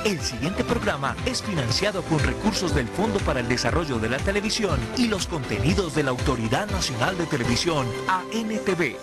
El siguiente programa es financiado con recursos del Fondo para el Desarrollo de la Televisión y los contenidos de la Autoridad Nacional de Televisión, ANTV.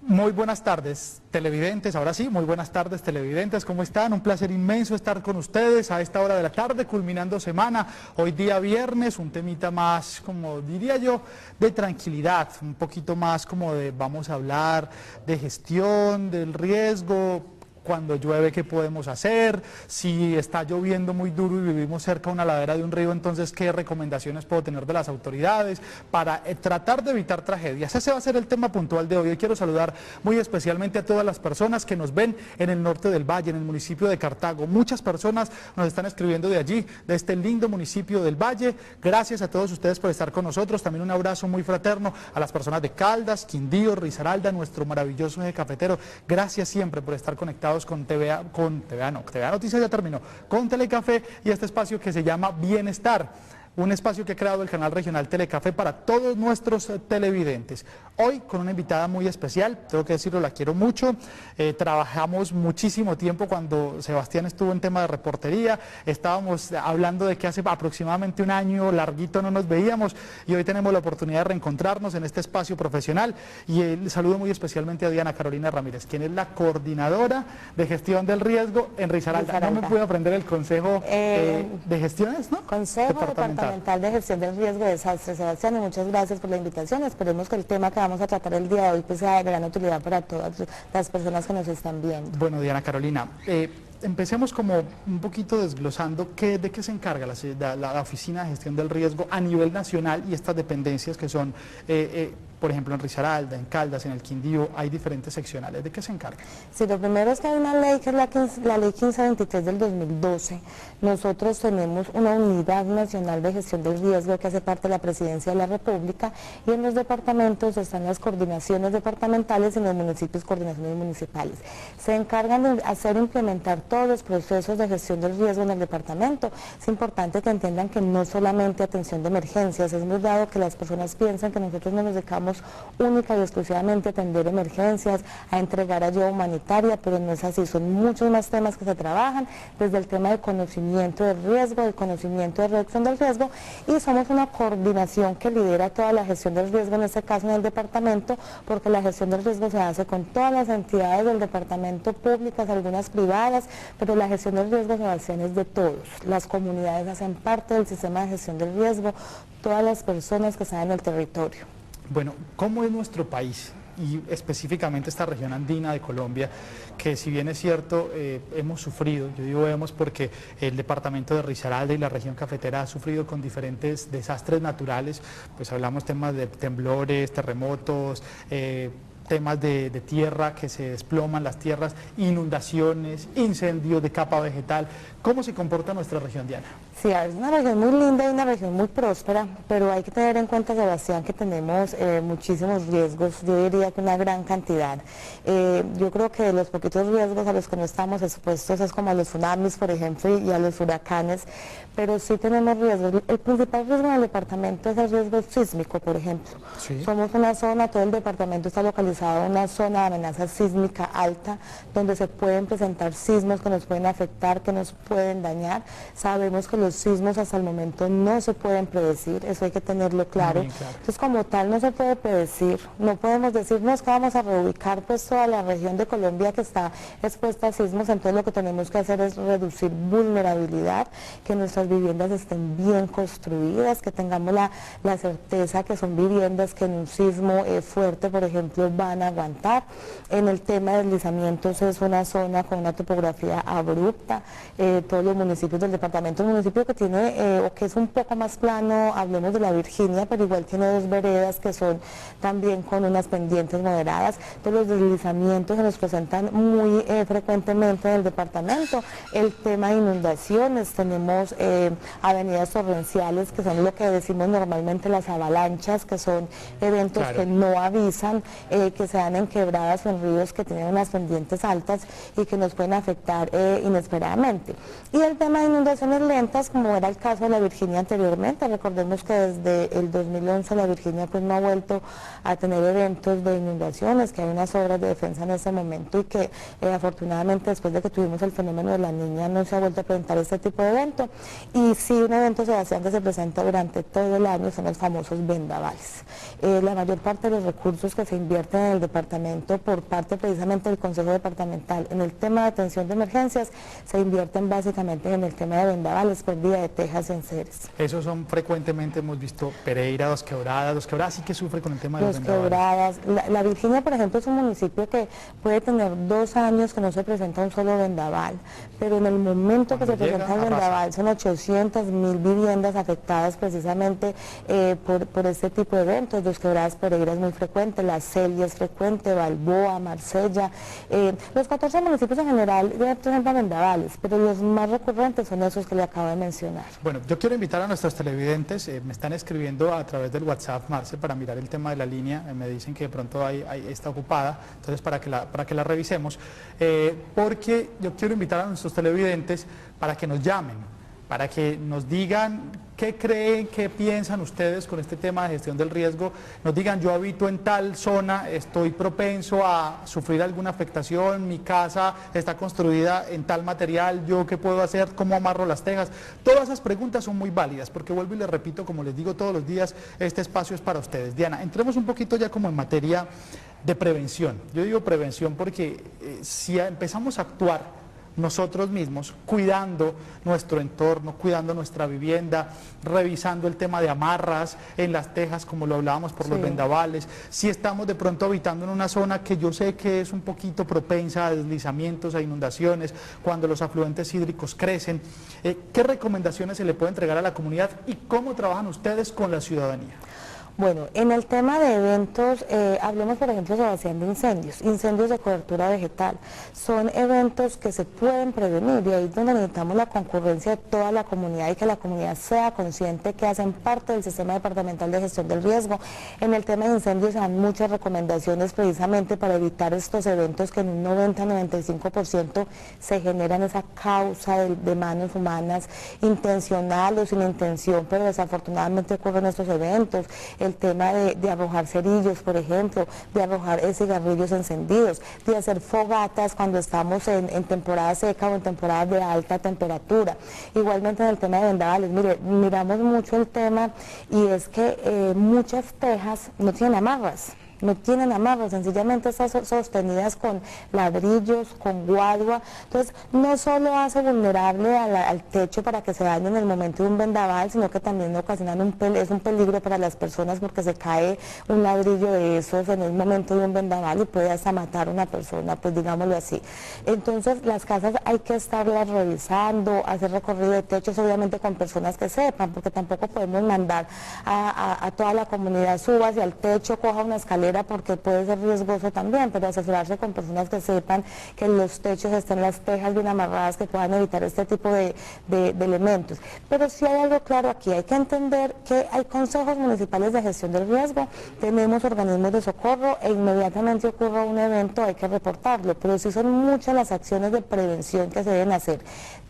Muy buenas tardes, televidentes, ahora sí, muy buenas tardes, televidentes, ¿cómo están? Un placer inmenso estar con ustedes a esta hora de la tarde, culminando semana, hoy día viernes, un temita más, como diría yo, de tranquilidad, un poquito más como de, vamos a hablar de gestión, del riesgo, cuando llueve qué podemos hacer, si está lloviendo muy duro y vivimos cerca de una ladera de un río, entonces qué recomendaciones puedo tener de las autoridades para tratar de evitar tragedias. Ese va a ser el tema puntual de hoy. Hoy quiero saludar muy especialmente a todas las personas que nos ven en el norte del valle, en el municipio de Cartago. Muchas personas nos están escribiendo de allí, de este lindo municipio del valle. Gracias a todos ustedes por estar con nosotros. También un abrazo muy fraterno a las personas de Caldas, Quindío, Risaralda, nuestro maravilloso eje cafetero. Gracias siempre por estar conectados con TVA Noticias ya terminó, con Telecafé y este espacio que se llama Bienestar, un espacio que ha creado el canal regional Telecafé para todos nuestros televidentes. Hoy con una invitada muy especial, tengo que decirlo, la quiero mucho, trabajamos muchísimo tiempo cuando Sebastián estuvo en tema de reportería, estábamos hablando de que hace aproximadamente un año larguito no nos veíamos y hoy tenemos la oportunidad de reencontrarnos en este espacio profesional y saludo muy especialmente a Diana Carolina Ramírez, quien es la coordinadora de gestión del riesgo en Risaralda. No me pude aprender el consejo de gestiones, ¿no? Consejo Departamental de Gestión del Riesgo de Desastres. Sebastián, y muchas gracias por la invitación. Esperemos que el tema que vamos a tratar el día de hoy pues sea de gran utilidad para todas las personas que nos están viendo. Bueno, Diana Carolina, empecemos como un poquito desglosando de qué se encarga la Oficina de Gestión del Riesgo a nivel nacional y estas dependencias que son, por ejemplo, en Risaralda, en Caldas, en el Quindío, hay diferentes seccionales. ¿De qué se encarga? Sí, lo primero es que hay una ley que es la ley 1523 del 2012. Nosotros tenemos una unidad nacional de gestión del riesgo que hace parte de la Presidencia de la República y en los departamentos están las coordinaciones departamentales y en los municipios coordinaciones municipales. Se encargan de implementar todos los procesos de gestión del riesgo en el departamento. Es importante que entiendan que no solamente atención de emergencias, es muy dado que las personas piensan que nosotros no nos dedicamos única y exclusivamente a atender emergencias, a entregar ayuda humanitaria, pero no es así, son muchos más temas que se trabajan, desde el tema del conocimiento del riesgo, del conocimiento de reducción del riesgo, y somos una coordinación que lidera toda la gestión del riesgo, en este caso en el departamento, porque la gestión del riesgo se hace con todas las entidades del departamento, públicas, algunas privadas, pero la gestión del riesgo se hace de todos, las comunidades hacen parte del sistema de gestión del riesgo, todas las personas que están en el territorio. Bueno, ¿cómo es nuestro país y específicamente esta región andina de Colombia, que si bien es cierto, hemos sufrido, yo digo hemos porque el departamento de Risaralda y la región cafetera ha sufrido con diferentes desastres naturales, pues hablamos temas de temblores, terremotos, temas de tierra que se desploman las tierras, inundaciones, incendios de capa vegetal? ¿Cómo se comporta nuestra región, Diana? Sí, es una región muy linda y una región muy próspera, pero hay que tener en cuenta, Sebastián, que tenemos muchísimos riesgos, yo diría que una gran cantidad. Yo creo que los poquitos riesgos a los que no estamos expuestos es como a los tsunamis, por ejemplo, y a los huracanes, pero sí tenemos riesgos. El principal riesgo en el departamento es el riesgo sísmico, por ejemplo. Sí. Somos una zona, todo el departamento está localizado en una zona de amenaza sísmica alta, donde se pueden presentar sismos que nos pueden afectar, que nos pueden dañar. Sabemos que los sismos hasta el momento no se pueden predecir, eso hay que tenerlo claro. Claro. Entonces, como tal, no se puede predecir, no podemos decir, no es que vamos a reubicar pues toda la región de Colombia que está expuesta a sismos, entonces lo que tenemos que hacer es reducir vulnerabilidad, que nuestras viviendas estén bien construidas, que tengamos la certeza que son viviendas que en un sismo fuerte, por ejemplo, van a aguantar. En el tema de deslizamientos es una zona con una topografía abrupta, todos los municipios del departamento, los municipios municipio que tiene, o que es un poco más plano, hablemos de la Virginia, pero igual tiene dos veredas que son también con unas pendientes moderadas. Entonces los deslizamientos se nos presentan muy frecuentemente en el departamento. El tema de inundaciones, tenemos avenidas torrenciales, que son lo que decimos normalmente las avalanchas, que son eventos que no avisan, que se dan en quebradas o en ríos que tienen unas pendientes altas y que nos pueden afectar inesperadamente. Y el tema de inundaciones lentas, como era el caso de la Virginia anteriormente, recordemos que desde el 2011 la Virginia pues no ha vuelto a tener eventos de inundaciones, que hay unas obras de defensa en ese momento y que afortunadamente después de que tuvimos el fenómeno de la Niña no se ha vuelto a presentar este tipo de evento. Y sí, un evento, Sebastián, que se presenta durante todo el año son los famosos vendavales. La mayor parte de los recursos que se invierten en el departamento por parte precisamente del Consejo Departamental en el tema de atención de emergencias se invierten básicamente en el tema de vendavales por vía de tejas y enseres. Esos son frecuentemente, hemos visto Pereira, Dos Quebradas sí que sufre con el tema de los vendavales. La Virginia, por ejemplo, es un municipio que puede tener 2 años que no se presenta un solo vendaval, pero en el momento que se presenta el vendaval son 800.000 viviendas afectadas precisamente por este tipo de eventos. Dos Quebradas, Pereira es muy frecuente, La Celia es frecuente, Balboa, Marsella, los 14 municipios en general presentan vendavales, pero los más recurrentes son esos que le acabo de mencionar. Bueno, yo quiero invitar a nuestros televidentes, me están escribiendo a través del WhatsApp, Marce, para mirar el tema de la línea, me dicen que de pronto está ocupada, entonces para que la revisemos, porque yo quiero invitar a nuestros televidentes para que nos llamen, para que nos digan qué creen, qué piensan ustedes con este tema de gestión del riesgo, nos digan yo habito en tal zona, estoy propenso a sufrir alguna afectación, mi casa está construida en tal material, yo qué puedo hacer, cómo amarro las tejas. Todas esas preguntas son muy válidas porque vuelvo y les repito, como les digo todos los días, este espacio es para ustedes. Diana, entremos un poquito ya como en materia de prevención. Yo digo prevención porque si empezamos a actuar nosotros mismos, cuidando nuestro entorno, cuidando nuestra vivienda, revisando el tema de amarras en las tejas, como lo hablábamos por los vendavales, si estamos de pronto habitando en una zona que yo sé que es un poquito propensa a deslizamientos, a inundaciones, cuando los afluentes hídricos crecen, ¿qué recomendaciones se le puede entregar a la comunidad y cómo trabajan ustedes con la ciudadanía? Bueno, en el tema de eventos, hablemos por ejemplo, Sebastián, de incendios de cobertura vegetal. Son eventos que se pueden prevenir y ahí es donde necesitamos la concurrencia de toda la comunidad y que la comunidad sea consciente que hacen parte del sistema departamental de gestión del riesgo. En el tema de incendios se dan muchas recomendaciones precisamente para evitar estos eventos que en un 90-95% se generan esa causa de manos humanas, intencional o sin intención, pero desafortunadamente ocurren estos eventos. El tema de arrojar cerillos, por ejemplo, de arrojar cigarrillos encendidos, de hacer fogatas cuando estamos en temporada seca o en temporada de alta temperatura. Igualmente en el tema de vendavales, mire, miramos mucho el tema y es que muchas tejas no tienen amarras. No tienen amarros, sencillamente están sostenidas con ladrillos, con guadua. Entonces, no solo hace vulnerable al techo para que se dañe en el momento de un vendaval, sino que también ocasionan es un peligro para las personas porque se cae un ladrillo de esos en el momento de un vendaval y puede hasta matar a una persona, pues digámoslo así. Entonces, las casas hay que estarlas revisando, hacer recorrido de techos, obviamente con personas que sepan, porque tampoco podemos mandar a toda la comunidad, suba hacia el techo, coja una escalera, porque puede ser riesgoso también, pero asesorarse con personas que sepan que en los techos estén las tejas bien amarradas que puedan evitar este tipo de elementos. Pero sí hay algo claro aquí, hay que entender que hay consejos municipales de gestión del riesgo, tenemos organismos de socorro e inmediatamente ocurra un evento hay que reportarlo, pero sí son muchas las acciones de prevención que se deben hacer.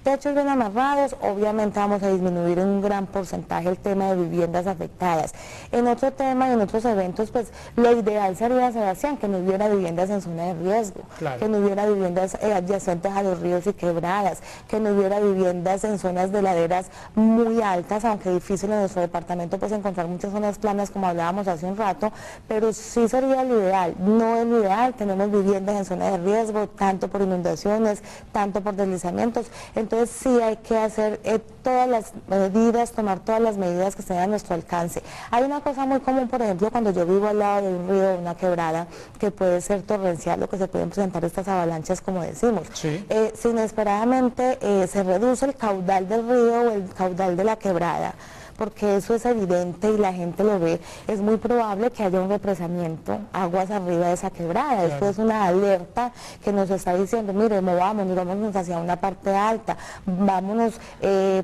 Techos bien amarrados, obviamente vamos a disminuir en un gran porcentaje el tema de viviendas afectadas. En otro tema y en otros eventos, pues lo ideal sería, Sebastián, que no hubiera viviendas en zona de riesgo, que no hubiera viviendas adyacentes a los ríos y quebradas, que no hubiera viviendas en zonas de laderas muy altas, aunque difícil en nuestro departamento pues encontrar muchas zonas planas como hablábamos hace un rato, pero sí sería lo ideal, no es lo ideal, tenemos viviendas en zona de riesgo, tanto por inundaciones, tanto por deslizamientos. entonces sí hay que hacer todas las medidas, tomar todas las medidas que estén a nuestro alcance. Hay una cosa muy común, por ejemplo, cuando yo vivo al lado de un río, de una quebrada, que puede ser torrencial, lo que se pueden presentar estas avalanchas, como decimos. Sí. Si inesperadamente se reduce el caudal del río o el caudal de la quebrada, porque eso es evidente y la gente lo ve, es muy probable que haya un represamiento aguas arriba de esa quebrada. Claro. Esto es una alerta que nos está diciendo, mire, vámonos hacia una parte alta, vámonos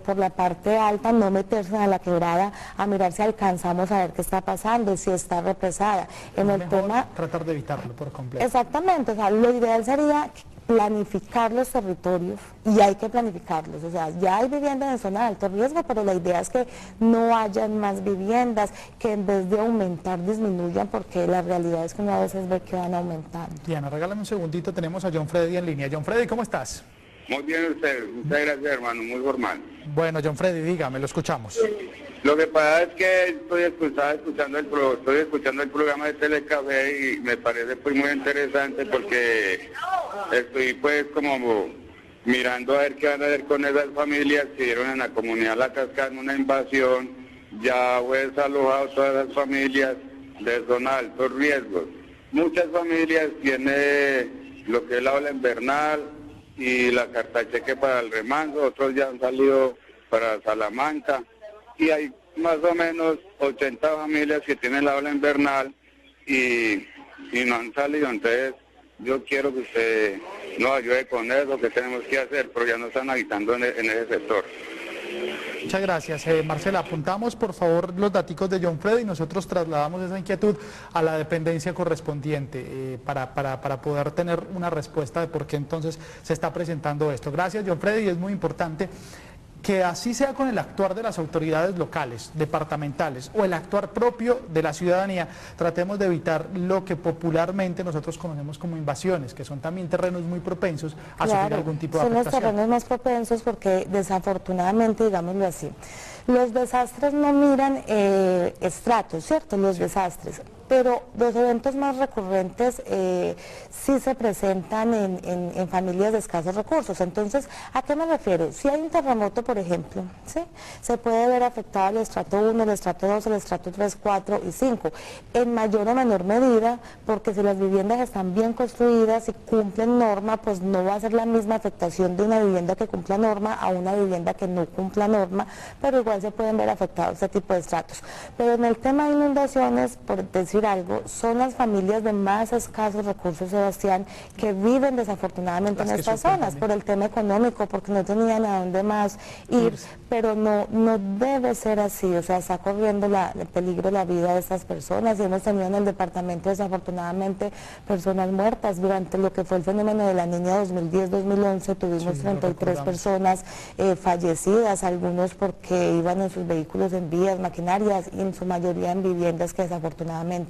por la parte alta, no meterse a la quebrada, a mirar si alcanzamos a ver qué está pasando, si está represada. En el tema, tratar de evitarlo por completo. Exactamente, o sea, lo ideal sería planificar los territorios, y hay que planificarlos, o sea, ya hay viviendas en zona de alto riesgo, pero la idea es que no hayan más viviendas, que en vez de aumentar disminuyan, porque la realidad es que uno a veces ve que van aumentando. Diana, regálame un segundito, tenemos a John Freddy en línea. John Freddy, ¿cómo estás? Muy bien usted, muchas gracias hermano, muy formal. Bueno, John Freddy, dígame, lo escuchamos. Lo que pasa es que estoy escuchando el programa de Telecafé y me parece pues muy interesante porque estoy pues como mirando a ver qué van a hacer con esas familias que dieron en la comunidad La Cascada una invasión, ya fue desalojado todas las familias de zona de altos riesgos. Muchas familias tienen lo que es la ola invernal y la cartacheque para el remanso, otros ya han salido para Salamanca y hay más o menos 80 familias que tienen la ola invernal y no han salido. Entonces yo quiero que usted nos ayude con eso, que tenemos que hacer, pero ya no están habitando en ese sector. Muchas gracias. Marcela, apuntamos por favor los daticos de John Freddy y nosotros trasladamos esa inquietud a la dependencia correspondiente para poder tener una respuesta de por qué entonces se está presentando esto. Gracias, John Freddy, y es muy importante que así sea con el actuar de las autoridades locales, departamentales o el actuar propio de la ciudadanía, tratemos de evitar lo que popularmente nosotros conocemos como invasiones, que son también terrenos muy propensos a sufrir algún tipo de afectación. Son los terrenos más propensos porque desafortunadamente, digámoslo así, los desastres no miran estratos, ¿cierto? Los desastres. Pero los eventos más recurrentes sí se presentan en familias de escasos recursos. Entonces, ¿a qué me refiero? Si hay un terremoto, por ejemplo, ¿sí?, se puede ver afectado el estrato 1, el estrato 2, el estrato 3, 4 y 5, en mayor o menor medida, porque si las viviendas están bien construidas y cumplen norma, pues no va a ser la misma afectación de una vivienda que cumpla norma a una vivienda que no cumpla norma, pero igual se pueden ver afectados este tipo de estratos. Pero en el tema de inundaciones, por decir algo, son las familias de más escasos recursos, Sebastián, que viven desafortunadamente en estas zonas por el tema económico, porque no tenían a dónde más ir, pero no debe ser así. O sea, está corriendo el peligro la vida de estas personas y hemos tenido en el departamento desafortunadamente personas muertas durante lo que fue el fenómeno de la Niña 2010-2011. Tuvimos 33 personas fallecidas, algunos porque iban en sus vehículos en vías, maquinarias, y en su mayoría en viviendas que desafortunadamente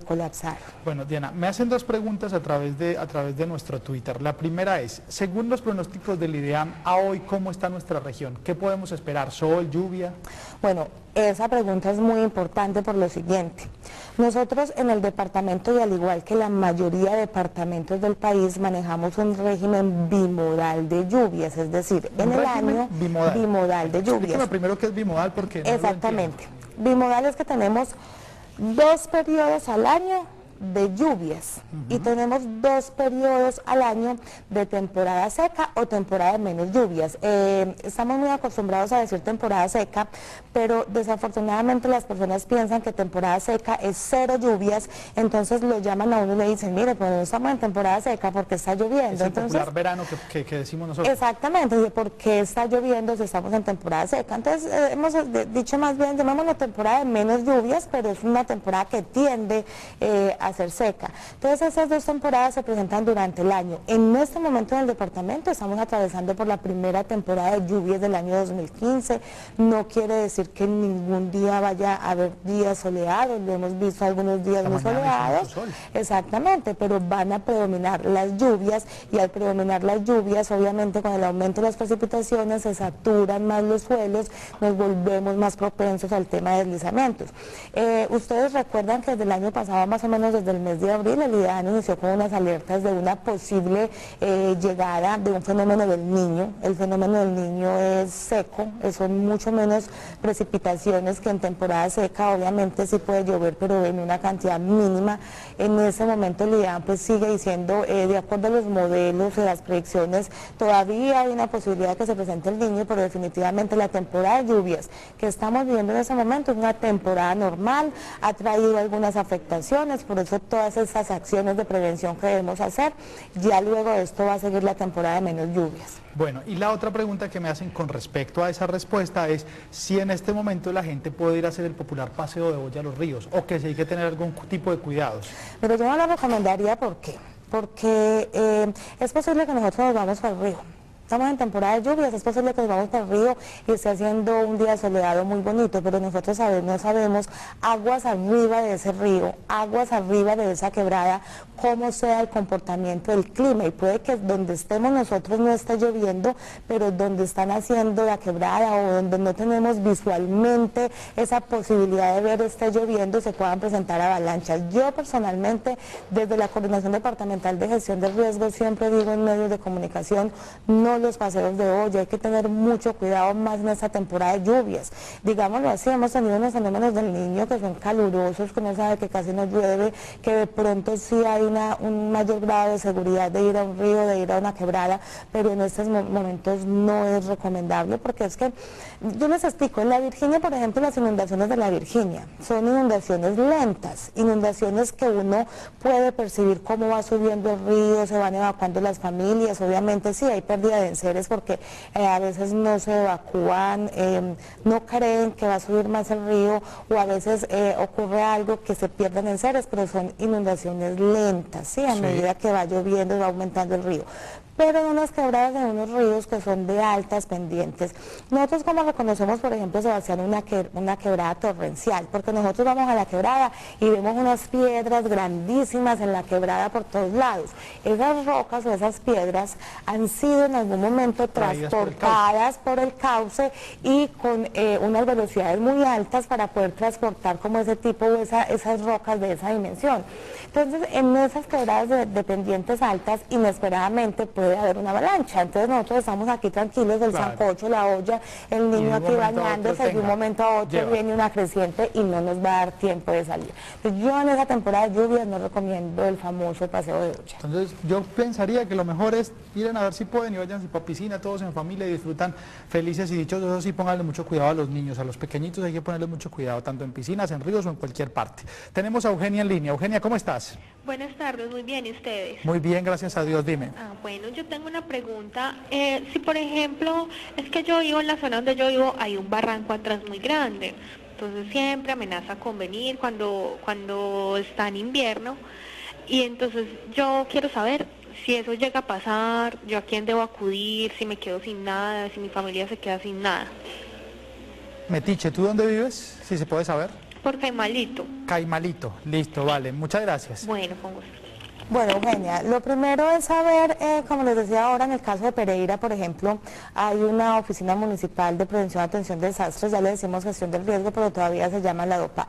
colapsaron. Bueno, Diana, me hacen dos preguntas a través de nuestro Twitter. La primera es, según los pronósticos del IDEAM, a hoy, ¿cómo está nuestra región? ¿Qué podemos esperar? ¿Sol, lluvia? Bueno, esa pregunta es muy importante por lo siguiente. Nosotros en el departamento, y al igual que la mayoría de departamentos del país, manejamos un régimen bimodal de lluvias, es decir, en el año bimodal de lluvias. Explícame primero qué es bimodal porque no exactamente. Bimodal es que tenemos 2 periodos al año de lluvias y tenemos 2 periodos al año de temporada seca o temporada de menos lluvias. Estamos muy acostumbrados a decir temporada seca, pero desafortunadamente las personas piensan que temporada seca es 0 lluvias, entonces lo llaman a uno y le dicen, mire, pues no estamos en temporada seca porque está lloviendo. Es el popular verano que decimos nosotros. Exactamente, ¿por qué está lloviendo si estamos en temporada seca? Entonces hemos dicho más bien, llamémoslo temporada de menos lluvias, pero es una temporada que tiende a ser seca. Entonces esas 2 temporadas se presentan durante el año. En este momento en el departamento estamos atravesando por la primera temporada de lluvias del año 2015. No quiere decir que ningún día vaya a haber días soleados, lo hemos visto algunos días muy soleados. Exactamente, pero van a predominar las lluvias y al predominar las lluvias, obviamente con el aumento de las precipitaciones se saturan más los suelos, nos volvemos más propensos al tema de deslizamientos. Ustedes recuerdan que desde el año pasado más o menos desde el mes de abril, el IDEAN inició con unas alertas de una posible llegada de un fenómeno del Niño. El fenómeno del Niño es seco, son mucho menos precipitaciones que en temporada seca. Obviamente sí puede llover, pero en una cantidad mínima. En ese momento el IDEAN pues sigue diciendo, de acuerdo a los modelos y las predicciones, todavía hay una posibilidad de que se presente el Niño, pero definitivamente la temporada de lluvias que estamos viviendo en ese momento es una temporada normal, ha traído algunas afectaciones, por eso todas estas acciones de prevención que debemos hacer. Ya luego de esto va a seguir la temporada de menos lluvias. Bueno, y la otra pregunta que me hacen con respecto a esa respuesta es si en este momento la gente puede ir a hacer el popular paseo de olla a los ríos, o que si hay que tener algún tipo de cuidados. Pero yo no lo recomendaría, ¿por qué? Porque es posible que nosotros nos vamos al río. Estamos en temporada de lluvias, es posible que nos vamos para el río y esté haciendo un día soleado muy bonito, pero nosotros no sabemos aguas arriba de ese río, aguas arriba de esa quebrada, cómo sea el comportamiento del clima, y puede que donde estemos nosotros no esté lloviendo, pero donde están haciendo la quebrada o donde no tenemos visualmente esa posibilidad de ver esté lloviendo, se puedan presentar avalanchas. Yo personalmente, desde la Coordinación Departamental de Gestión de Riesgos, siempre digo en medios de comunicación, no los paseos de olla, hay que tener mucho cuidado más en esta temporada de lluvias. Digámoslo así, hemos tenido unos fenómenos del Niño que son calurosos, que uno sabe que casi no llueve, que de pronto sí hay un mayor grado de seguridad de ir a un río, de ir a una quebrada, pero en estos momentos no es recomendable, porque es que, yo les explico, en la Virginia, por ejemplo, las inundaciones de la Virginia son inundaciones lentas, inundaciones que uno puede percibir cómo va subiendo el río, se van evacuando las familias, obviamente sí hay pérdida de enseres porque a veces no se evacúan, no creen que va a subir más el río, o a veces ocurre algo que se pierden enseres, pero son inundaciones lentas, ¿sí? A medida que va lloviendo y va aumentando el río. Pero en unas quebradas, en unos ríos que son de altas pendientes. Nosotros como reconocemos, por ejemplo, Sebastián, una quebrada torrencial, porque nosotros vamos a la quebrada y vemos unas piedras grandísimas en la quebrada por todos lados. Esas rocas o esas piedras han sido en algún momento transportadas por el cauce y con unas velocidades muy altas para poder transportar como ese tipo o esas rocas de esa dimensión. Entonces, en esas quebradas de pendientes altas, inesperadamente puede haber una avalancha. Entonces nosotros estamos aquí tranquilos del sancocho, la olla, el niño aquí bañándose, y de un momento a otro viene una creciente y no nos va a dar tiempo de salir. Entonces, yo en esa temporada de lluvias no recomiendo el famoso paseo de olla. Entonces yo pensaría que lo mejor es ir a ver si pueden y vayan para piscina todos en familia y disfrutan felices y dichosos. Eso sí, pónganle mucho cuidado a los niños, a los pequeñitos hay que ponerles mucho cuidado, tanto en piscinas, en ríos o en cualquier parte. Tenemos a Eugenia en línea. Eugenia, ¿cómo estás? Buenas tardes, muy bien, ¿y ustedes? Muy bien, gracias a Dios, dime. Bueno, yo tengo una pregunta. Si por ejemplo, es que yo vivo en la zona donde yo vivo, hay un barranco atrás muy grande, entonces siempre amenaza con venir cuando está en invierno, y entonces yo quiero saber si eso llega a pasar, yo a quién debo acudir, si me quedo sin nada, si mi familia se queda sin nada. Metiche, ¿tú dónde vives? Si se puede saber. Por Caimalito. Caimalito, listo, vale, muchas gracias. Bueno, con gusto. Bueno, Eugenia, lo primero es saber, como les decía ahora, en el caso de Pereira, por ejemplo, hay una oficina municipal de prevención y atención de desastres, ya le decimos gestión del riesgo, pero todavía se llama la DOPAD.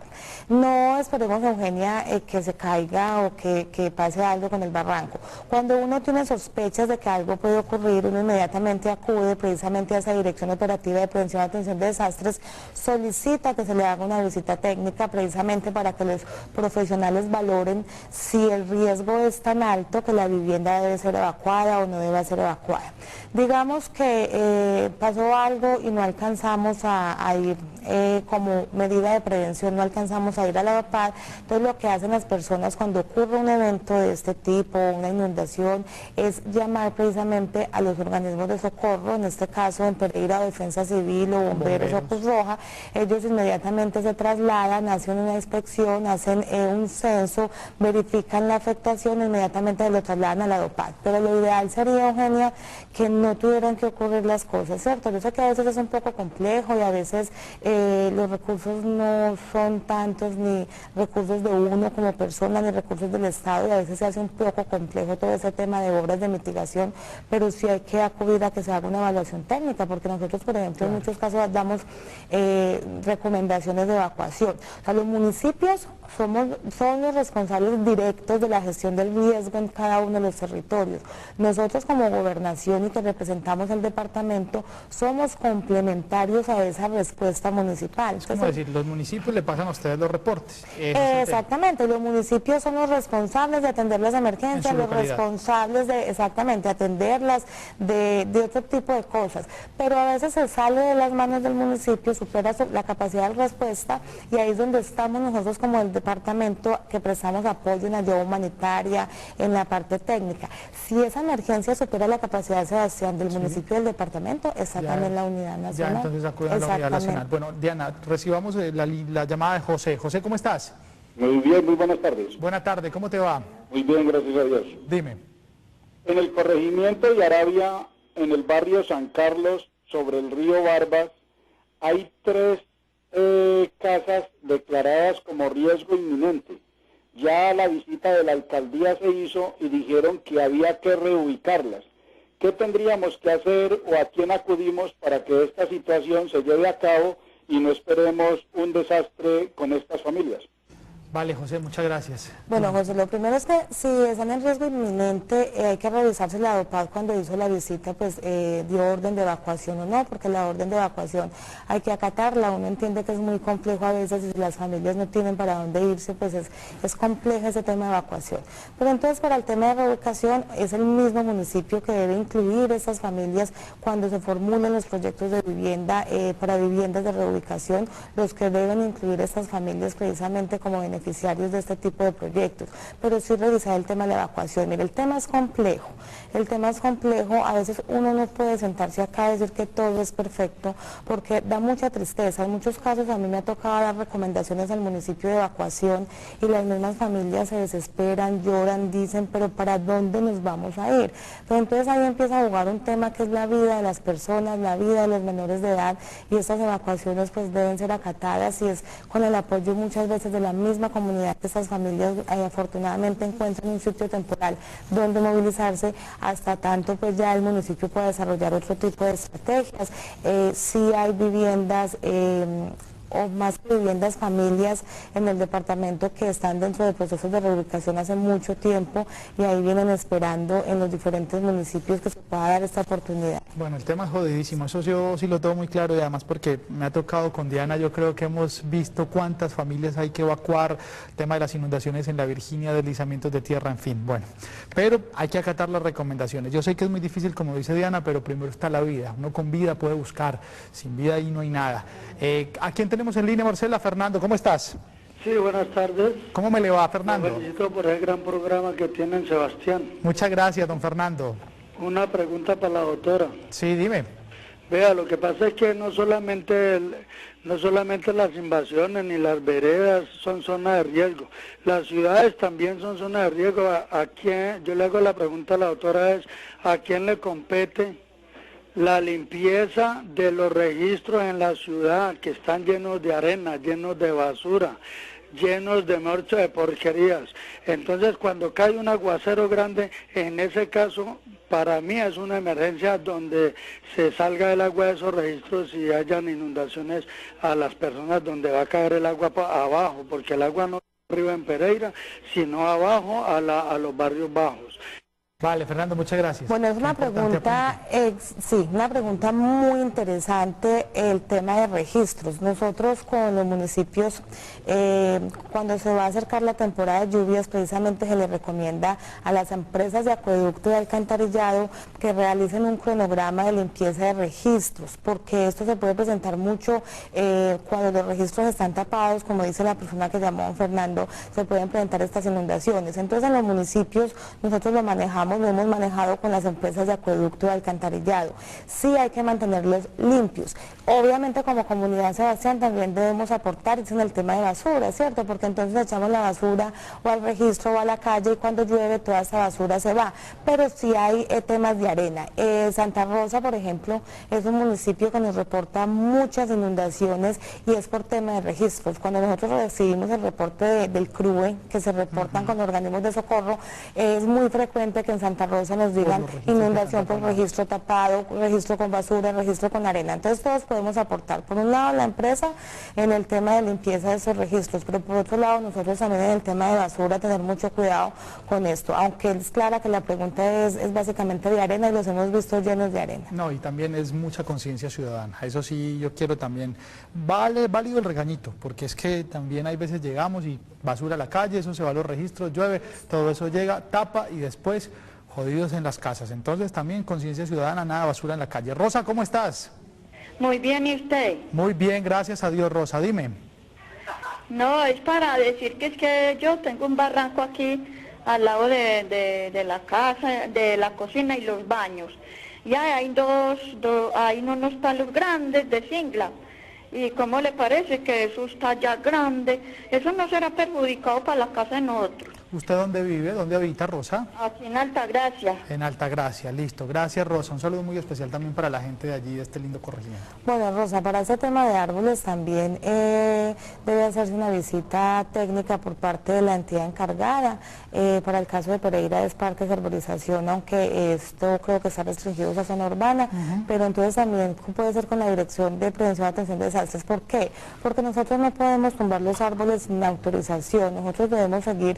No esperemos, Eugenia, que se caiga o que pase algo con el barranco. Cuando uno tiene sospechas de que algo puede ocurrir, uno inmediatamente acude precisamente a esa Dirección Operativa de Prevención y Atención de Desastres, solicita que se le haga una visita técnica precisamente para que los profesionales valoren si el riesgo es tan alto que la vivienda debe ser evacuada o no debe ser evacuada. Digamos que pasó algo y no alcanzamos a ir como medida de prevención, no alcanzamos a ir a la DOPAD. Entonces lo que hacen las personas cuando ocurre un evento de este tipo, una inundación, es llamar precisamente a los organismos de socorro, en este caso en Pereira Defensa Civil o Bomberos o Cruz Roja. Ellos inmediatamente se trasladan, hacen una inspección, hacen un censo, verifican la afectación, inmediatamente lo trasladan a la DOPAD. Pero lo ideal sería, Eugenia, que no tuvieran que ocurrir las cosas, ¿cierto? Yo sé que a veces es un poco complejo y a veces los recursos no son tantos ni recursos de uno como persona, ni recursos del Estado, y a veces se hace un poco complejo todo ese tema de obras de mitigación, pero sí hay que acudir a que se haga una evaluación técnica, porque nosotros, por ejemplo, en muchos casos damos recomendaciones de evacuación. O sea, los municipios son los responsables directos de la gestión del riesgo en cada uno de los territorios. Nosotros como gobernación y que representamos el departamento somos complementarios a esa respuesta municipal. Es como decir, los municipios le pasan a ustedes los reportes. Exactamente, los municipios son los responsables de atender las emergencias, los responsables de, exactamente, atenderlas, de otro tipo de cosas. Pero a veces se sale de las manos del municipio, supera la capacidad de respuesta, y ahí es donde estamos nosotros como el departamento que prestamos apoyo en ayuda humanitaria, en la parte técnica. Si esa emergencia supera la capacidad, Sebastián, del municipio y del departamento, está también la unidad nacional. Ya, entonces acuden a la unidad nacional. Bueno, Diana, recibamos la llamada de José. José, ¿cómo estás? Muy bien, muy buenas tardes. Buenas tardes, ¿cómo te va? Muy bien, gracias a Dios. Dime. En el corregimiento de Arabia, en el barrio San Carlos, sobre el río Barbas, hay 3 casas declaradas como riesgo inminente. Ya la visita de la alcaldía se hizo y dijeron que había que reubicarlas. ¿Qué tendríamos que hacer o a quién acudimos para que esta situación se lleve a cabo y no esperemos un desastre con estas familias? Vale, José, muchas gracias. Bueno, José, lo primero es que si están en riesgo inminente, hay que revisar si la DOPAD cuando hizo la visita pues dio orden de evacuación o no, porque la orden de evacuación hay que acatarla. Uno entiende que es muy complejo a veces, y si las familias no tienen para dónde irse, pues es complejo ese tema de evacuación. Pero entonces, para el tema de reubicación, es el mismo municipio que debe incluir estas familias cuando se formulen los proyectos de vivienda para viviendas de reubicación, los que deben incluir estas familias precisamente como beneficiarios de este tipo de proyectos, pero sí revisar el tema de la evacuación. Mire, el tema es complejo, a veces uno no puede sentarse acá y decir que todo es perfecto, porque da mucha tristeza. En muchos casos a mí me ha tocado dar recomendaciones al municipio de evacuación y las mismas familias se desesperan, lloran, dicen, pero ¿para dónde nos vamos a ir? Pero entonces ahí empieza a jugar un tema que es la vida de las personas, la vida de los menores de edad, y estas evacuaciones pues deben ser acatadas, y es con el apoyo muchas veces de la misma comunidad que estas familias afortunadamente encuentran un sitio temporal donde movilizarse, hasta tanto pues ya el municipio puede desarrollar otro tipo de estrategias. Sí hay viviendas o más que viviendas, familias en el departamento que están dentro de procesos de reubicación hace mucho tiempo, y ahí vienen esperando en los diferentes municipios que se pueda dar esta oportunidad. Bueno, el tema es jodidísimo, eso yo sí lo tengo muy claro, y además porque me ha tocado con Diana, yo creo que hemos visto cuántas familias hay que evacuar, el tema de las inundaciones en la Virginia, deslizamientos de tierra, en fin, bueno, pero hay que acatar las recomendaciones. Yo sé que es muy difícil, como dice Diana, pero primero está la vida, uno con vida puede buscar, sin vida ahí no hay nada. ¿A quién tenemos en línea, Marcela? Fernando, ¿cómo estás? Sí, buenas tardes. ¿Cómo me le va, Fernando? Lo felicito por el gran programa que tienen, Sebastián. Muchas gracias, don Fernando. Una pregunta para la doctora. Sí, dime. Vea, lo que pasa es que no solamente las invasiones ni las veredas son zonas de riesgo, las ciudades también son zonas de riesgo. Yo le hago la pregunta a la doctora, es ¿a quién le compete la limpieza de los registros en la ciudad, que están llenos de arena, llenos de basura, llenos de muertos, de porquerías? Entonces, cuando cae un aguacero grande, en ese caso, para mí es una emergencia donde se salga el agua de esos registros y hayan inundaciones a las personas donde va a caer el agua abajo, porque el agua no arriba en Pereira, sino abajo a los barrios bajos. Vale, Fernando, muchas gracias. Bueno, es una pregunta, una pregunta muy interesante, el tema de registros. Nosotros con los municipios, cuando se va a acercar la temporada de lluvias, precisamente se les recomienda a las empresas de acueducto y alcantarillado que realicen un cronograma de limpieza de registros, porque esto se puede presentar mucho cuando los registros están tapados, como dice la persona que llamó, Fernando, se pueden presentar estas inundaciones. Entonces en los municipios nosotros lo manejamos digamos, lo hemos manejado con las empresas de acueducto y alcantarillado. Sí hay que mantenerlos limpios. Obviamente como comunidad Sebastián también debemos aportar en el tema de basura, ¿cierto? Porque entonces echamos la basura o al registro o a la calle y cuando llueve toda esa basura se va. Pero sí hay temas de arena. Santa Rosa, por ejemplo, es un municipio que nos reporta muchas inundaciones y es por tema de registros. Cuando nosotros recibimos el reporte del CRUE, que se reportan con organismos de socorro, es muy frecuente que en Santa Rosa nos digan inundación por registro tapado, registro con basura, registro con arena. Entonces todos podemos aportar. Por un lado la empresa en el tema de limpieza de esos registros, pero por otro lado nosotros también en el tema de basura tener mucho cuidado con esto, aunque es clara que la pregunta es básicamente de arena y los hemos visto llenos de arena. No, y también es mucha conciencia ciudadana, eso sí yo quiero también, válido el regañito, porque es que también hay veces llegamos y basura a la calle, eso se va a los registros, llueve, todo eso llega, tapa y después jodidos en las casas. Entonces también conciencia ciudadana, nada basura en la calle. Rosa, ¿cómo estás? Muy bien, ¿y usted? Muy bien, gracias a Dios, Rosa, dime. No, es para decir que es que yo tengo un barranco aquí al lado de la casa, de la cocina y los baños. Y hay hay unos palos grandes de cingla. ¿Y cómo le parece que eso está ya grande? Eso no será perjudicado para la casa de nosotros. ¿Usted dónde vive? ¿Dónde habita, Rosa? Aquí en Altagracia. En Altagracia, listo. Gracias, Rosa. Un saludo muy especial también para la gente de allí, de este lindo corregimiento. Bueno, Rosa, para ese tema de árboles también debe hacerse una visita técnica por parte de la entidad encargada. Para el caso de Pereira es Parques de Arborización, aunque esto creo que está restringido a esa zona urbana, pero entonces también puede ser con la Dirección de Prevención y Atención de Desastres. ¿Por qué? Porque nosotros no podemos tumbar los árboles sin autorización. Nosotros debemos seguir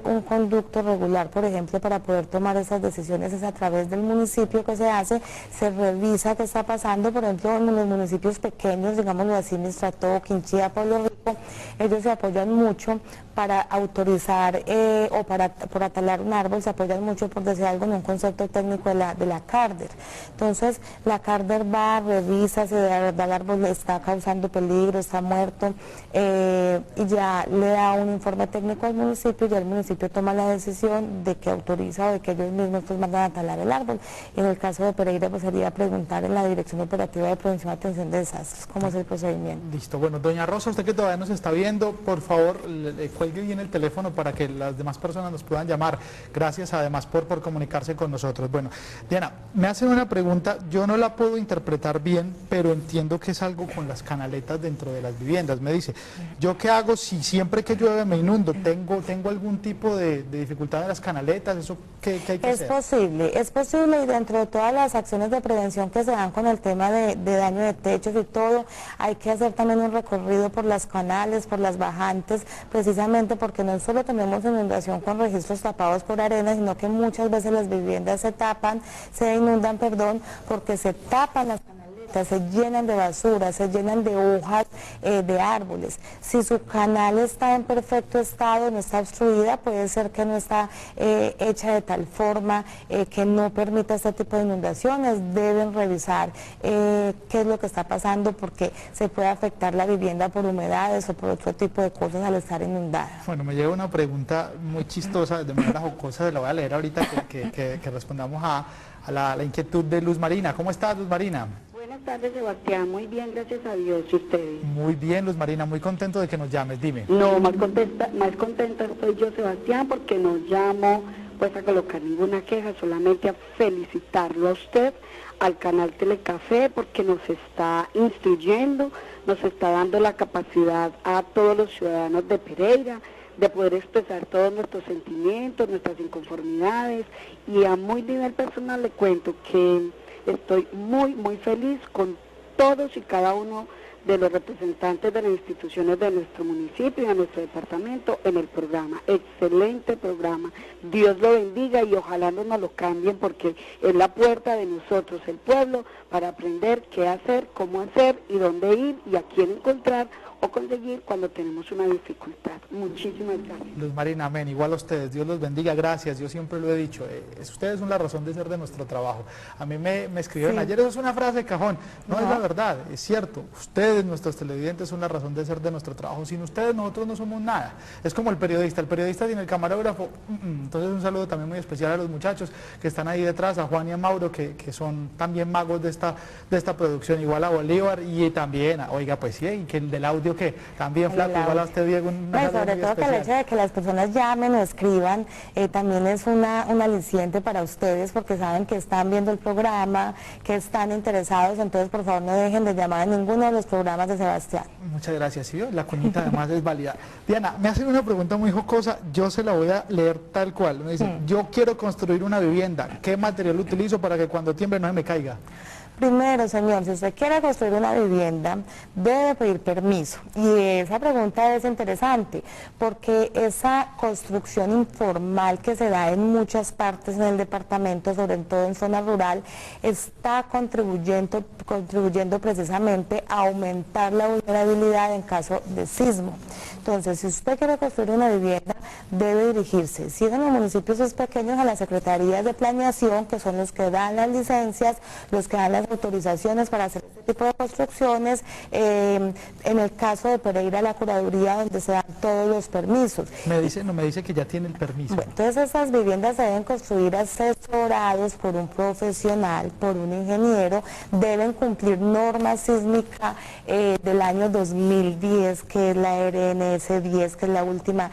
un conducto regular, por ejemplo, para poder tomar esas decisiones es a través del municipio que se hace, se revisa qué está pasando, por ejemplo, en los municipios pequeños, digámoslo así, Mistrató, Quinchía, Pueblo Rico, ellos se apoyan mucho para autorizar o por atalar un árbol, se apoyan mucho, por decir algo, en un concepto técnico de la CARDER. Entonces, la CARDER va, revisa si de verdad el árbol está causando peligro, está muerto, y ya le da un informe técnico al municipio y el municipio toma la decisión de que autoriza o de que ellos mismos pues mandan a talar el árbol. Y en el caso de Pereira pues sería preguntar en la Dirección Operativa de Prevención y Atención de Desastres cómo es el procedimiento. Listo, bueno, doña Rosa, usted que todavía nos está viendo, por favor, cuelgue bien el teléfono para que las demás personas nos puedan llamar. Gracias además por comunicarse con nosotros. Bueno, Diana, me hacen una pregunta, yo no la puedo interpretar bien, pero entiendo que es algo con las canaletas dentro de las viviendas. Me dice, ¿yo qué hago si siempre que llueve me inundo? ¿Tengo algún tipo de dificultad en las canaletas? ¿Eso qué hay que hacer? Es posible y dentro de todas las acciones de prevención que se dan con el tema de daño de techos y todo, hay que hacer también un recorrido por las canales, por las bajantes, precisamente porque no solo tenemos inundación con registros tapados por arena, sino que muchas veces las viviendas se inundan, porque se tapan las canaletas, se llenan de basura, se llenan de hojas de árboles. Si su canal está en perfecto estado, no está obstruida, puede ser que no está hecha de tal forma que no permita este tipo de inundaciones. Deben revisar qué es lo que está pasando, porque se puede afectar la vivienda por humedades o por otro tipo de cosas al estar inundada. Bueno, me llega una pregunta muy chistosa, de manera jocosa, se la voy a leer ahorita que respondamos a la inquietud de Luz Marina. ¿Cómo estás, Luz Marina? Buenas tardes, Sebastián. Muy bien, gracias a Dios. ¿Y ustedes? Muy bien, Luz Marina, muy contento de que nos llames. Dime. No, más contenta soy yo, Sebastián, porque no llamo pues a colocar ninguna queja, solamente a felicitarlo a usted, al canal Telecafé, porque nos está instruyendo, nos está dando la capacidad a todos los ciudadanos de Pereira de poder expresar todos nuestros sentimientos, nuestras inconformidades, y a muy nivel personal le cuento que estoy muy feliz con todos y cada uno de los representantes de las instituciones de nuestro municipio y de nuestro departamento en el programa. Excelente programa. Dios lo bendiga y ojalá no nos lo cambien, porque es la puerta de nosotros, el pueblo, para aprender qué hacer, cómo hacer y dónde ir y a quién encontrar o conseguir cuando tenemos una dificultad. Muchísimas gracias. Luz Marina, amén. Igual a ustedes, Dios los bendiga, gracias. Yo siempre lo he dicho, ustedes son la razón de ser de nuestro trabajo. A mí me escribieron ayer, eso es una frase de cajón, no es la verdad, es cierto. Ustedes, nuestros televidentes, son la razón de ser de nuestro trabajo. Sin ustedes nosotros no somos nada. Es como el periodista sin el camarógrafo. Entonces un saludo también muy especial a los muchachos que están ahí detrás, a Juan y a Mauro, que son también magos de esta producción, igual a Bolívar y también, oiga, pues sí, y que el del audio que también flaco, igual a usted, Diego, sobre todo que el hecho de que las personas llamen o escriban también es un aliciente para ustedes, porque saben que están viendo el programa, que están interesados. Entonces por favor no dejen de llamar a ninguno de los programas de Sebastián. Muchas gracias, ¿sí? La cuñita además es válida. Diana, me hacen una pregunta muy jocosa, yo se la voy a leer tal cual. Me dice, yo quiero construir una vivienda, ¿qué material utilizo para que cuando tiemble no se me caiga? Primero, señor, si usted quiere construir una vivienda, debe pedir permiso. Y esa pregunta es interesante, porque esa construcción informal que se da en muchas partes en el departamento, sobre todo en zona rural, está contribuyendo precisamente a aumentar la vulnerabilidad en caso de sismo. Entonces, si usted quiere construir una vivienda, debe dirigirse, si es en los municipios pequeños, a las secretarías de planeación, que son los que dan las licencias, los que dan las autorizaciones para hacer este tipo de construcciones. En el caso de Pereira, la curaduría, donde se dan todos los permisos. Me dice que ya tiene el permiso. Bueno, entonces esas viviendas se deben construir asesorados por un profesional, por un ingeniero, deben cumplir normas sísmicas del año 2010, que es la RNS 10, que es la última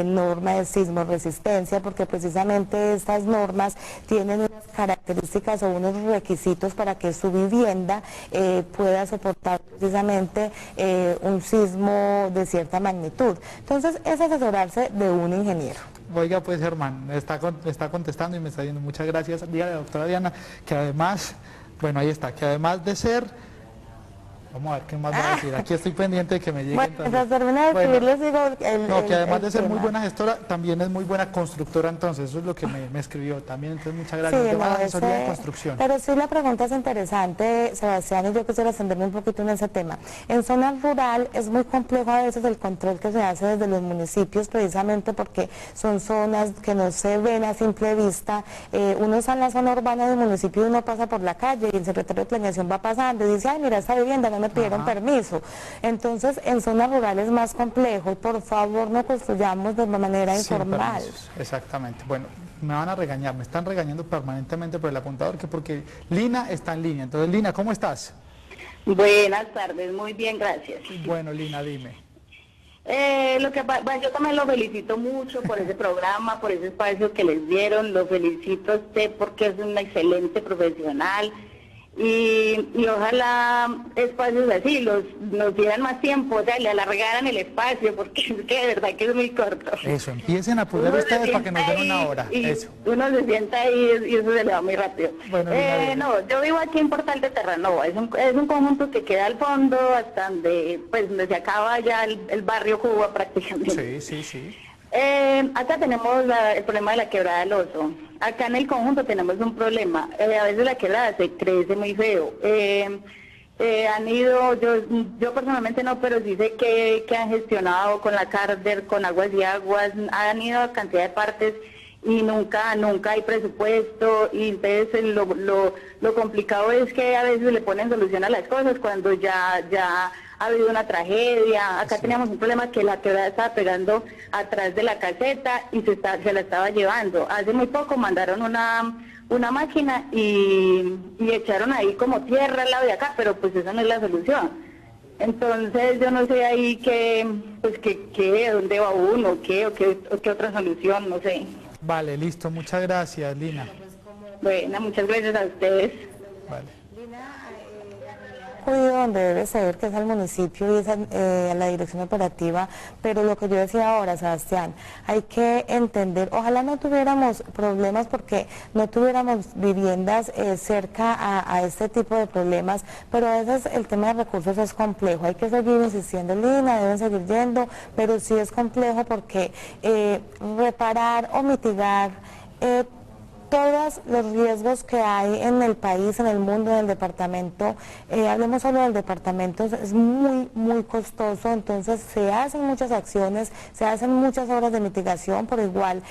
norma de sismo resistencia, porque precisamente estas normas tienen unas características o unos requisitos para que su vivienda pueda soportar precisamente un sismo de cierta magnitud. Entonces es asesorarse de un ingeniero. Oiga, pues Germán, está contestando y me está diciendo muchas gracias. Dígale a la doctora Diana que además, bueno, ahí está, que además de ser... Vamos a ver qué más va a decir. Aquí estoy pendiente de que me llegue. Bueno, entonces termina de escribirles, digo... que además de ser muy buena gestora, también es muy buena constructora, entonces, eso es lo que me escribió también, entonces muchas gracias. Sí, asesoría de construcción. Pero sí, la pregunta es interesante, Sebastián, y yo quisiera extenderme un poquito en ese tema. En zona rural es muy complejo a veces el control que se hace desde los municipios, precisamente porque son zonas que no se ven a simple vista. Uno está en la zona urbana del municipio y uno pasa por la calle y el secretario de planeación va pasando y dice, ay, mira, esta vivienda no me pidieron permiso. Entonces, en zonas rurales es más complejo. Por favor, no construyamos de manera informal. Exactamente. Bueno, me van a regañar, me están regañando permanentemente por el apuntador, que porque Lina está en línea. Entonces, Lina, ¿cómo estás? Buenas tardes, muy bien, gracias. Bueno, Lina, dime. Yo también lo felicito mucho por ese programa, por ese espacio que les dieron. Lo felicito a usted porque es una excelente profesional. Y ojalá espacios así nos dieran más tiempo, o sea, le alargaran el espacio, porque es que de verdad que es muy corto. Eso, empiecen a poner ustedes para que nos den una hora. Eso. Uno se sienta ahí y eso se le va muy rápido. Bueno, no, yo vivo aquí en Portal de Terranova, es un conjunto que queda al fondo, hasta donde se acaba ya el barrio Cuba prácticamente. Sí. Acá tenemos el problema de la quebrada del Oso. Acá en el conjunto tenemos un problema. A veces la quebrada se crece muy feo. Han ido, yo personalmente no, pero sí sé que han gestionado con la Carder, con Aguas y Aguas, han ido a cantidad de partes y nunca hay presupuesto, y entonces lo complicado es que a veces le ponen solución a las cosas cuando ya ha habido una tragedia. Acá teníamos un problema que la quebrada estaba pegando atrás de la caseta y se la estaba llevando. Hace muy poco mandaron una máquina y echaron ahí como tierra al lado de acá, pero pues esa no es la solución. Entonces yo no sé ahí dónde va uno, qué otra solución, no sé. Vale, listo, muchas gracias, Lina. Bueno, muchas gracias a ustedes. Vale. Donde debe ser, que es al municipio y es a la dirección operativa, pero lo que yo decía ahora, Sebastián, hay que entender, ojalá no tuviéramos problemas porque no tuviéramos viviendas cerca a este tipo de problemas, pero a veces el tema de recursos es complejo, hay que seguir insistiendo en línea, deben seguir yendo, pero sí es complejo porque reparar o mitigar todos los riesgos que hay en el país, en el mundo, en el departamento, hablemos solo del departamento, es muy costoso, entonces se hacen muchas acciones, se hacen muchas obras de mitigación, pero igual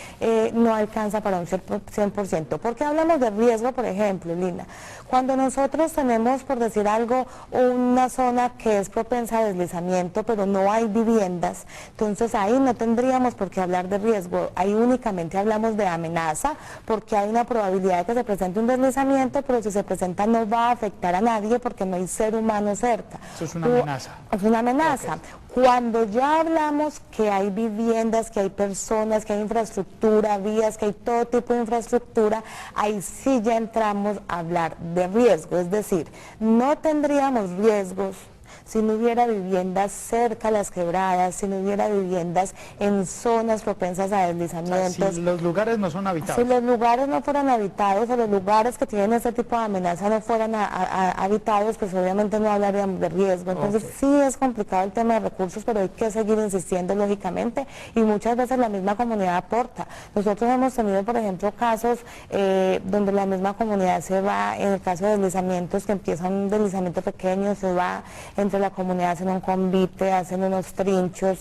no alcanza para un 100%. ¿Por qué hablamos de riesgo, por ejemplo, Lina? Cuando nosotros tenemos, por decir algo, una zona que es propensa a deslizamiento, pero no hay viviendas, entonces ahí no tendríamos por qué hablar de riesgo, ahí únicamente hablamos de amenaza, porque hay una probabilidad de que se presente un deslizamiento, pero si se presenta no va a afectar a nadie porque no hay ser humano cerca. Eso es una amenaza. Es una amenaza. Okay. Cuando ya hablamos que hay viviendas, que hay personas, que hay infraestructura, vías, que hay todo tipo de infraestructura, ahí sí ya entramos a hablar de riesgo, es decir, no tendríamos riesgos si no hubiera viviendas cerca a las quebradas, si no hubiera viviendas en zonas propensas a deslizamientos. O sea, si los lugares no son habitados. Si los lugares no fueran habitados o los lugares que tienen este tipo de amenaza no fueran habitados, pues obviamente no hablaríamos de riesgo. Entonces sí es complicado el tema de recursos, pero hay que seguir insistiendo lógicamente y muchas veces la misma comunidad aporta. Nosotros hemos tenido, por ejemplo, casos donde la misma comunidad se va, en el caso de deslizamientos, que empieza un deslizamiento pequeño, se va entre la comunidad, hacen un convite, hacen unos trinchos,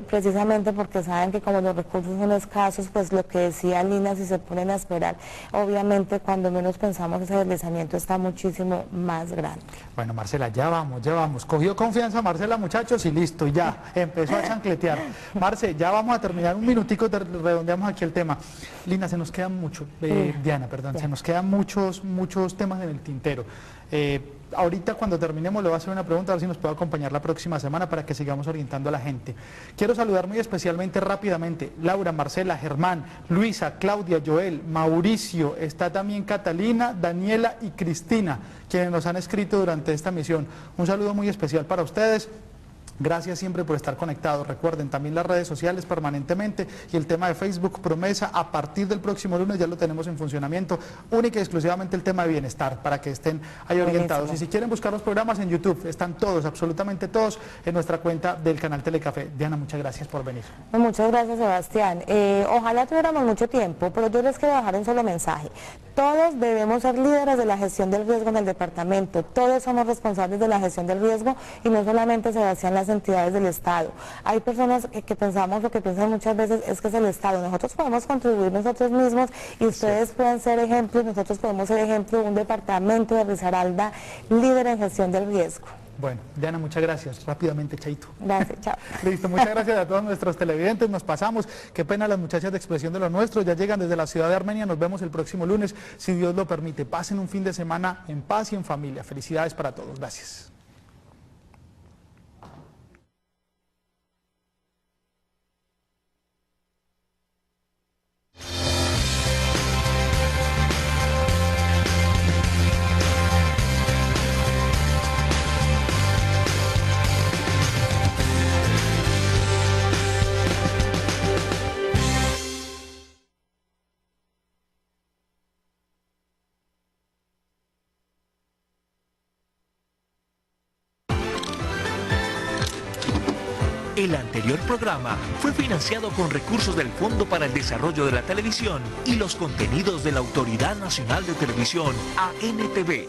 precisamente porque saben que como los recursos son escasos, pues lo que decía Lina, si se ponen a esperar, obviamente cuando menos pensamos ese deslizamiento está muchísimo más grande. Bueno, Marcela, ya vamos. Cogió confianza Marcela, muchachos, y listo, ya, empezó a chancletear. Marce, ya vamos a terminar, un minutico, redondeamos aquí el tema. Lina, se nos quedan mucho, Diana, perdón, se nos quedan muchos temas en el tintero. Ahorita cuando terminemos le voy a hacer una pregunta, a ver si nos puede acompañar la próxima semana para que sigamos orientando a la gente. Quiero saludar muy especialmente rápidamente Laura, Marcela, Germán, Luisa, Claudia, Joel, Mauricio, está también Catalina, Daniela y Cristina, quienes nos han escrito durante esta misión. Un saludo muy especial para ustedes. Gracias siempre por estar conectados. Recuerden también las redes sociales permanentemente y el tema de Facebook Promesa a partir del próximo lunes ya lo tenemos en funcionamiento, única y exclusivamente el tema de bienestar para que estén ahí orientados. Y si quieren buscar los programas en YouTube, están todos, absolutamente todos en nuestra cuenta del canal Telecafé. Diana, muchas gracias por venir. Muchas gracias, Sebastián. Ojalá tuviéramos mucho tiempo, pero yo les quiero dejar un solo mensaje. Todos debemos ser líderes de la gestión del riesgo en el departamento, todos somos responsables de la gestión del riesgo y no solamente Sebastián, las entidades del Estado. Hay personas que pensamos, o que piensan muchas veces, es que es el Estado. Nosotros podemos contribuir nosotros mismos y ustedes pueden ser ejemplos, nosotros podemos ser ejemplo de un departamento de Risaralda líder en gestión del riesgo. Bueno, Diana, muchas gracias. Rápidamente, chaito. Gracias, chao. Listo, muchas gracias a todos nuestros televidentes. Nos pasamos. Qué pena las muchachas de Expresión de lo Nuestro. Ya llegan desde la ciudad de Armenia. Nos vemos el próximo lunes, si Dios lo permite. Pasen un fin de semana en paz y en familia. Felicidades para todos. Gracias. El anterior programa fue financiado con recursos del Fondo para el Desarrollo de la Televisión y los contenidos de la Autoridad Nacional de Televisión, ANTV.